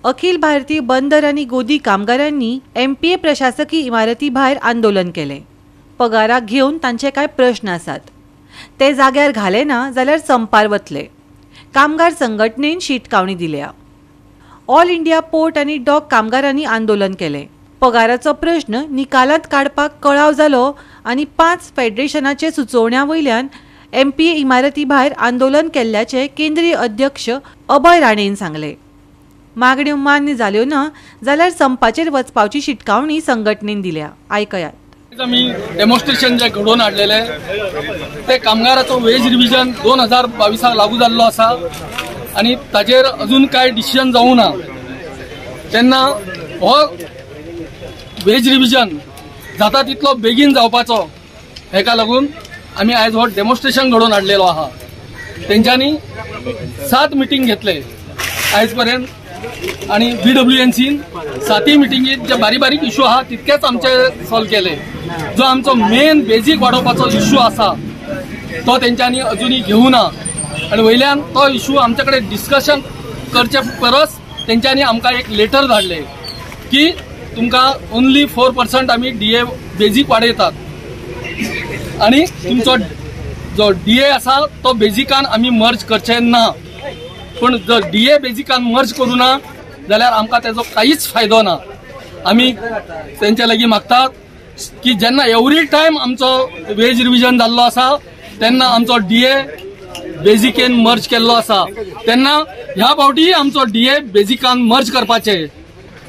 अखिल भारतीय बंदर आणि गोदी कामगारांनी MPA प्रशासकीय इमारती भायर आंदोलन केले। पगाराक घेवन तांचे काय प्रश्न आसात ते जाग्यार घाले ना जाल्यार संपार वतले। कामगार संघटनेन शीटकावणी दिल्या। ऑल इंडिया पोर्ट आणि डॉक कामगारांनी आंदोलन केले। पगाराचो प्रश्न निकालांत काडपाक कळाव जालो आणि 5 फेडरेशनाचे सुचोवण्या वयल्यान MPA इमारती भायर आंदोलन केल्ल्याचे केंद्रीय अध्यक्ष अभय राणेन सांगले। मागण्यो मान्य जाल्यो ना जाल्यार संपाचेर वचपाची शिटकावणी संघटनेन दिल्या। आयकयात। आम्ही डेमॉन्स्ट्रेशन जे घडोवन हाडलेले ते कामगाराचो वेज रिव्हिजन 2022 लागू जाल्लो आसा आणि ताजेर अजून काय डिसिजन जावूं ना। तेन्ना हो वेज रिव्हिजन जाता तितलो बेगीन जावपाचो हेका लागून आम्ही आज हो डेमॉन्स्ट्रेशन घडोवन हाडलेलो आहा। तेंच्यांनी 7 मिटींग घेतले आयज पर्यंत आणि BWNCन 7 मिटींगेत जे बारीक बारीक इश्यू आहा तितकेच आमचे सॉल्व केले। जो आमचो मेन बेजीक वाडोवपाचो इश्यू आसा तो तेंच्यांनी अजूनही घेवना आणि वयल्यान तो इश्यू आमचे कडेन डिस्कशन करचे परस तेंच्यांनी आमकां एक लेटर धाडले की तुमकां ओन्ली 4% आमी DA बेजीक वाडयतात आणि तुमचो जो DA आसा तो बेजिकान आमी मर्ज करचे ना। पण जर DA बेजिकान मर्ज करू ना जाल्यार आमकां तेजो काहीच फायदो ना। आमी तेंच्या लागीं मागतात की जेन्ना एवरी टायम आमचो वेज रिव्हिजन जाल्लो आसा तेन्ना आमचो DA बेजिकेन मर्ज केल्लो आसा तेन्ना ह्या फावटी आमचो DA बेजिकान मर्ज करपाचे।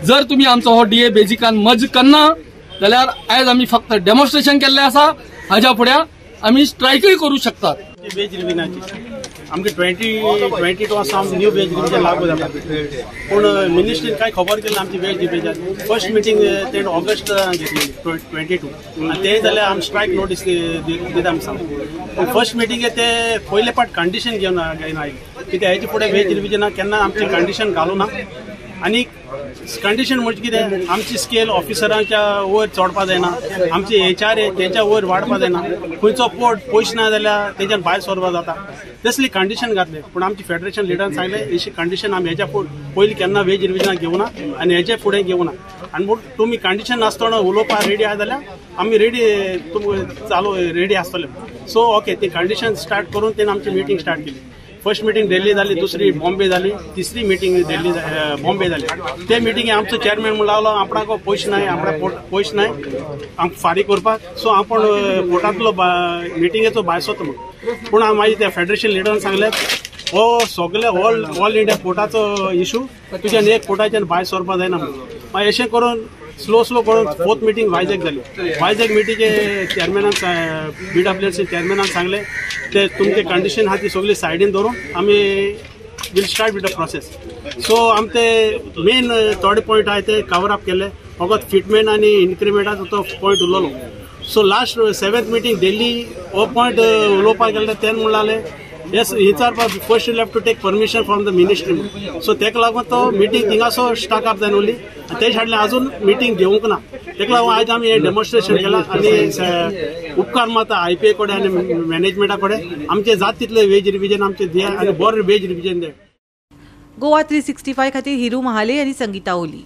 जर तुम्ही आमचो हो DA बेजिकान मर्ज करना जाल्यार आयज आमी फक्त डेमॉन्स्ट्रेशन केल्ले आसा, हाज्या फुडें आमी स्ट्रायकूय करू शकतात। वेज रिव्हिजनाची आमगे 2022 आसा न्यू वेज रिव्हिजन लागू जाता पूण मिनिस्ट्रीन काय खबर केली आमची वेज रिव्हिजन फर्स्ट मिटींग ते ऑगस्ट घेतली 22 आणि ते जाल्यार आमी स्ट्रायक नोटीस दिता आमी सांग। फर्स्ट मिटींगे ते पयले पाट कंडिशन घेवन आयले कित्याक हेचे फुडें वेज रिव्हिजना केन्ना आमची कंडिशन घालूं ना आणि कंडिशन म्हणजे कितें आमची स्केल ऑफिसरांच्या वयर चडपा जायना, आमची HR तेंच्या वयर वाडपा जायना, खंयचो पोर्ट पयशे ना जाल्यार तेच्यान भायर सरपा जाता तसली कंडिशन घातले। पूण आमची फेडरेशन लिडरान सांगले अशी कंडिशन आमी हेच्या पयलीं केन्ना वेज रिव्हिजनाक घेवना आनी हेचे फुडें घेवना आनी म्हूण तुमी कंडिशन नासतना उलोवपाक रेडी आहा जाल्यार आमी रेडी चालू रेडी आसतले। सो ओके ती कंडिशन स्टार्ट करून तेणें आमची मिटींग स्टार्ट केली। फर्स्ट मिटींग दिल्ली जाली, दुसरी बॉम्बे जाली, तिसरी मिटींग दिल्ली बॉम्बे जाली। ते मिटींगे आमचो चेअरमॅन म्हणून लागलो आपणाक पयशे नाय, आपणाक पयशे नाय आमकां फारीक करपाक, सो आपण पोर्टांतलो मिटींगेचो भायर सरता म्हणून। पूण मागीर त्या फेडरेशन लिडरान सांगलें हो सगळे ऑल इंडिया पोर्टाचो इशू तुज्यान एक पोर्टाच्यान भायर सरपा जायना म्हणून। मागीर अशें करून स्लो करून 4th मिटींग वायझॅक जाली। वायझॅक मिटींगे चेअरमॅनान BWNC चेअरमॅनान सांगले ते तुमचे कंडिशन आहा ती सगळी सायडीन दवरून आमी will start with the process. So आमचे मेन थोडे पॉयंट आहाय ते कवर अप केले। फकत फिटमेंट आनी इन्क्रिमेंटाचो तो पॉयंट उरलो। So last 7th meeting Delhi हो पॉयंट उलोवपाक गेले तेन्ना म्हणलें येस विचारपा first you have to take permission from the ministry. So तेका लागून तो मिटींग थिंगासो स्टाक अप जावन उरली ते फाटल्यान अजून मिटींग घेवंक ना। तेका लागून आयज आमी हे डेमॉन्स्ट्रेशन केलां आनी उपकार माता IPA कडेन आनी मॅनेजमेंटा कडेन आमचे जात तितले वेज रिव्हिजन आमचे दिया आनी बरें वेज रिव्हिजन दे। गोवा 365 खातीर हिरू महाले आनी संगीता ओली।